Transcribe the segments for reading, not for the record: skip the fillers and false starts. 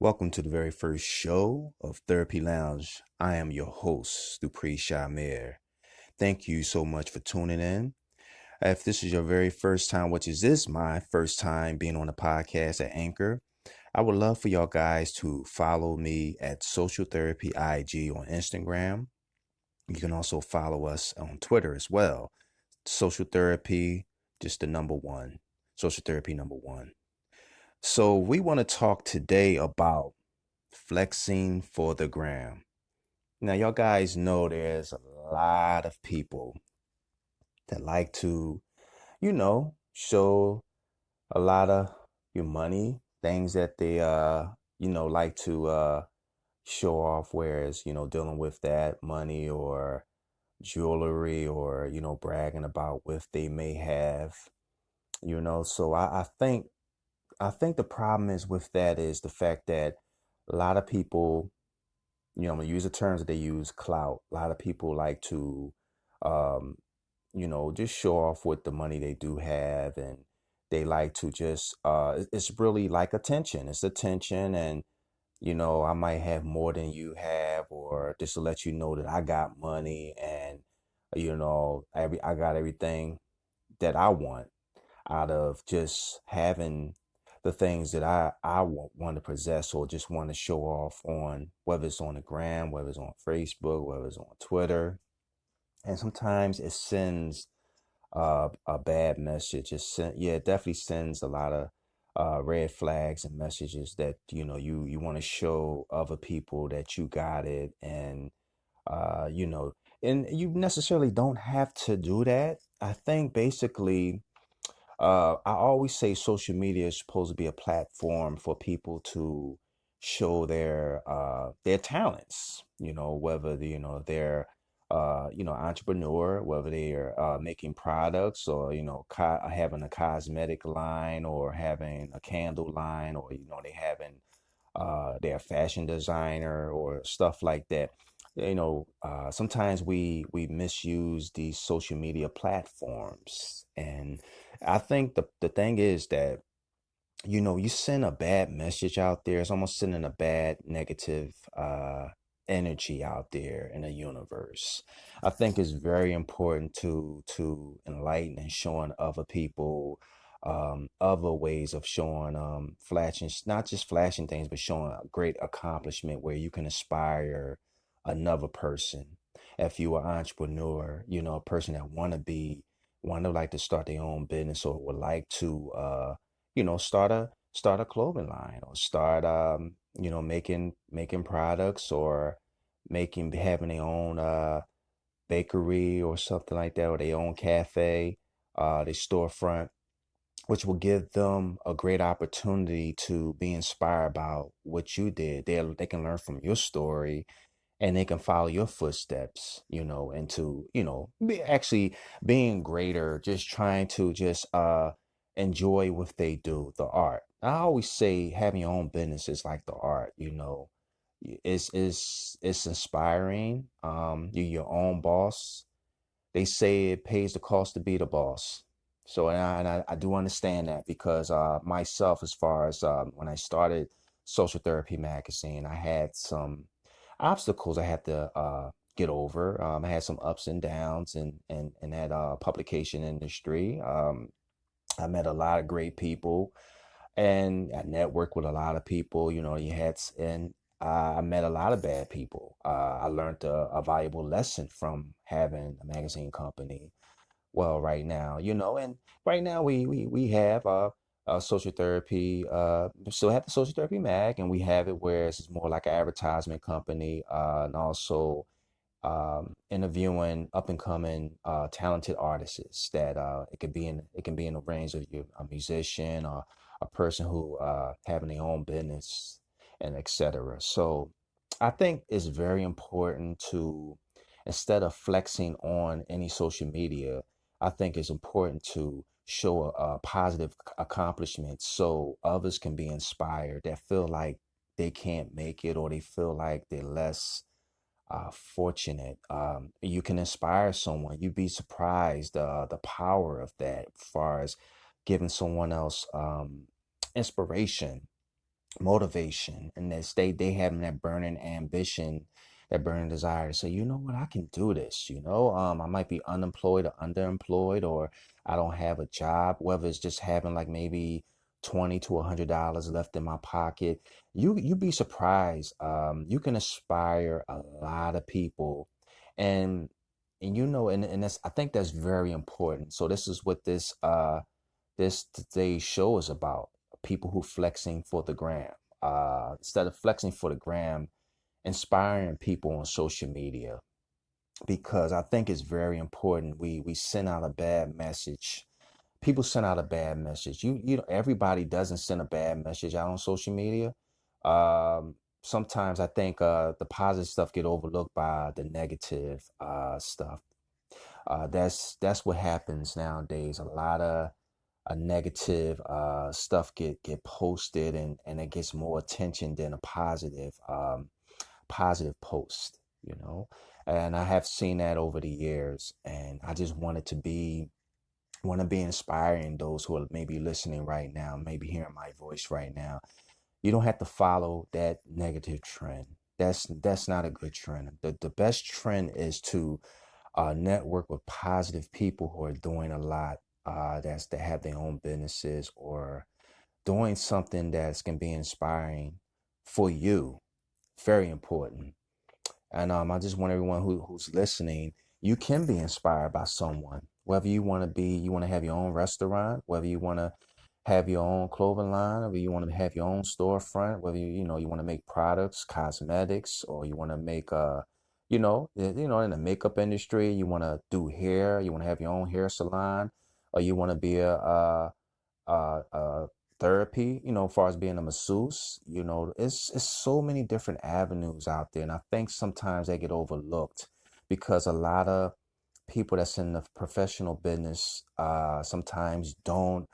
Welcome to the very first show of Therapy Lounge. I am your host, Dupree Shamir. Thank you so much for tuning in. If this is your very first time, which is this my first time being on the podcast at Anchor, I would love for y'all guys to follow me at Social Therapy IG on Instagram. You can also follow us on Twitter as well. Social Therapy, just the number one. Social Therapy number one. So we want to talk today about flexing for the gram. Now, y'all guys know there's a lot of people that like to, show a lot of your money, things that they, like to show off, whereas, dealing with that money or jewelry or, bragging about what they may have, So I think the problem is with that is the fact that a lot of people, I'm gonna use the terms that they use, clout. A lot of people like to, um, just show off with the money they do have, and they like to just, it's really like attention. It's attention, and I might have more than you have, or just to let you know that I got money, and I got everything that I want out of just having the things that I want to possess or just want to show off on, whether it's on the gram, whether it's on Facebook, whether it's on Twitter. And sometimes it sends a bad message. It definitely sends a lot of red flags and messages that, you want to show other people that you got it. And, uh, you know, and you necessarily don't have to do that. I think basically, I always say social media is supposed to be a platform for people to show their talents. Whether they're entrepreneur, whether they're making products or having a cosmetic line or having a candle line or they having they're a fashion designer or stuff like that. Sometimes we misuse these social media platforms, and I think the thing is that you send a bad message out there. It's almost sending a bad negative energy out there in the universe. I think it's very important to enlighten and showing other people other ways of showing flashing, not just flashing things, but showing a great accomplishment where you can inspire another person. If you are an entrepreneur, a person that want to like to start their own business or would like to start a clothing line or start making products or making having their own bakery or something like that, or their own cafe, their storefront, which will give them a great opportunity to be inspired about what you did. They can learn from your story and they can follow your footsteps, into, actually being greater, just trying to just enjoy what they do, the art. I always say having your own business is like the art, it's inspiring. You're your own boss. They say it pays the cost to be the boss. So, and I do understand that because myself, as far as when I started Social Therapy Magazine, I had some obstacles I had to get over. I had some ups and downs in that publication industry. I met a lot of great people and I networked with a lot of people. And I met a lot of bad people. I learned a valuable lesson from having a magazine company. Well, right now, and right now we have social therapy. We still have the social therapy mag, and we have it where it's more like an advertisement company, and also interviewing up and coming talented artists that it can be in the range of you a musician or a person who having their own business and etc. So I think it's very important to, instead of flexing on any social media, I think it's important to show a positive accomplishment so others can be inspired that feel like they can't make it or they feel like they're less fortunate. You can inspire someone. You'd be surprised the power of that, as far as giving someone else inspiration motivation, and they having that burning ambition, that burning desire to say, you know what, I can do this. I might be unemployed or underemployed, or I don't have a job, whether it's just having like maybe 20 to $100 left in my pocket. You be surprised. You can inspire a lot of people, and and that's, I think that's very important. So this is what this today's show is about: people who flexing for the gram. Instead of flexing for the gram, inspiring people on social media, because I think it's very important. We send out a bad message. People send out a bad message. Everybody doesn't send a bad message out on social media. Sometimes I think the positive stuff get overlooked by the negative stuff. That's what happens nowadays. A lot of negative stuff get posted, and it gets more attention than a positive post, and I have seen that over the years, and I just want to be inspiring those who are maybe listening right now, maybe hearing my voice right now. You don't have to follow that negative trend. That's not a good trend. The best trend is to network with positive people who are doing a lot, that have their own businesses, or doing something that's can be inspiring for you. Very important. And I just want everyone who's listening, you can be inspired by someone. Whether you want to have your own restaurant, whether you want to have your own clothing line, whether you want to have your own storefront, whether you want to make products, cosmetics, or you want to make in the makeup industry, you want to do hair, you want to have your own hair salon, or you want to be a therapy, as far as being a masseuse. It's so many different avenues out there, and I think sometimes they get overlooked because a lot of people that's in the professional business sometimes don't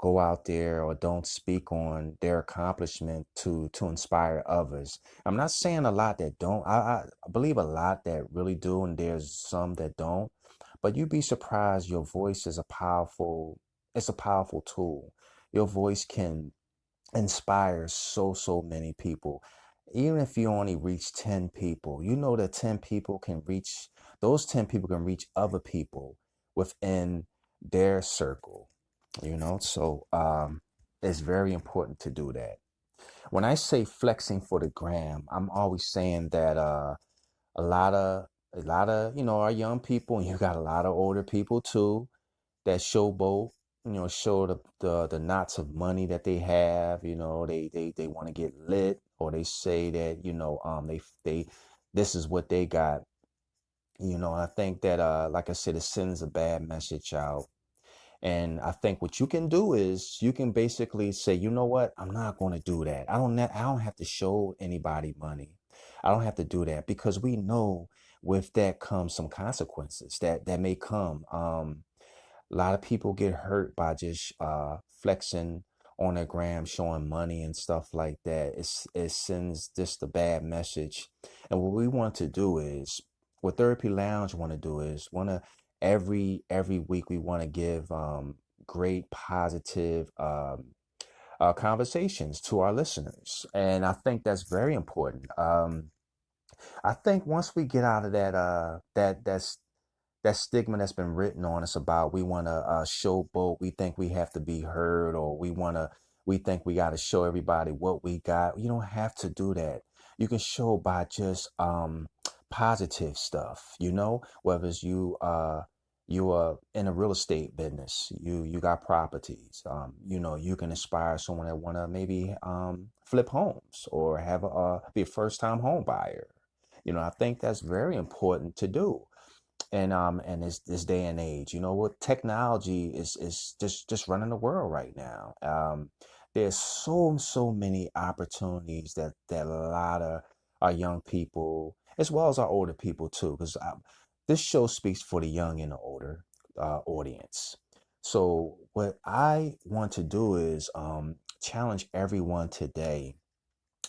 go out there or don't speak on their accomplishment to inspire others. I'm not saying a lot that don't. I believe a lot that really do, and there's some that don't. But you'd be surprised. Your voice is a powerful. It's a powerful tool. Your voice can inspire so many people. Even if you only reach 10 people, that 10 people can reach, those 10 people can reach other people within their circle, so it's very important to do that. When I say flexing for the gram, I'm always saying that a lot of our young people, and you got a lot of older people too, that showboat, show the knots of money that they have. They want to get lit, or they say that, they this is what they got. I think that like I said, it sends a bad message out. And I think what you can do is you can basically say, you know what, I'm not going to do that. I don't have to show anybody money. I don't have to do that, because we know with that comes some consequences that may come. A lot of people get hurt by just flexing on their gram, showing money and stuff like that. It sends just a bad message. And what we want to do is, what Therapy Lounge want to do is, every week we want to give great positive conversations to our listeners, and I think that's very important. I think once we get out of that stigma that's been written on us about, we want to showboat, we think we have to be heard, or we think we got to show everybody what we got. You don't have to do that. You can show by just positive stuff, whether it's you are in a real estate business, you got properties, you can inspire someone that want to maybe flip homes, or have be a first time home buyer. I think that's very important to do. And this day and age, what, technology is just running the world right now. There's so many opportunities that a lot of our young people, as well as our older people too, because this show speaks for the young and the older audience. So what I want to do is challenge everyone today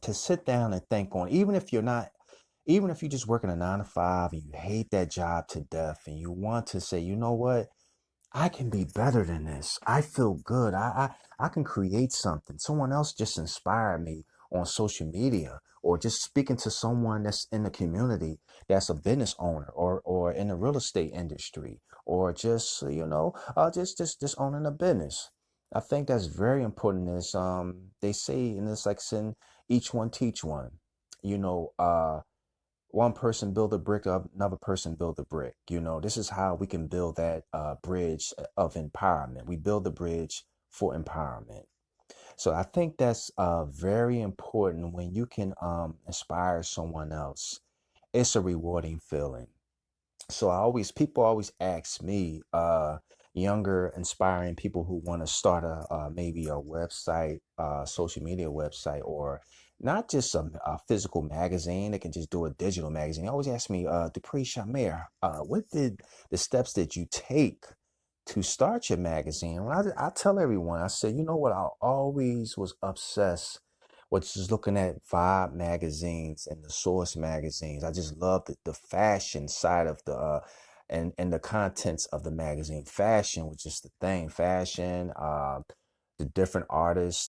to sit down and think on, even if you're just working a 9 to 5 and you hate that job to death, and you want to say, you know what, I can be better than this. I feel good. I can create something. Someone else just inspired me. on social media, or just speaking to someone that's in the community that's a business owner, or in the real estate industry, or just just owning a business. I think that's very important. Is they say in this like sin, each one teach one. You know, one person build a brick up, another person build a brick. This is how we can build that bridge of empowerment. We build the bridge for empowerment. So I think that's very important when you can inspire someone else. It's a rewarding feeling. So people always ask me, younger inspiring people who want to start maybe a website, social media website, or not just a physical magazine. They can just do a digital magazine. They always ask me, Dupree Shamir, what did the steps that you take to start your magazine? I tell everyone, I said, you know what, I always was obsessed with just looking at Vibe magazines and the Source magazines. I just love the fashion side of and the contents of the magazine. Fashion was just the thing. Fashion, the different artists,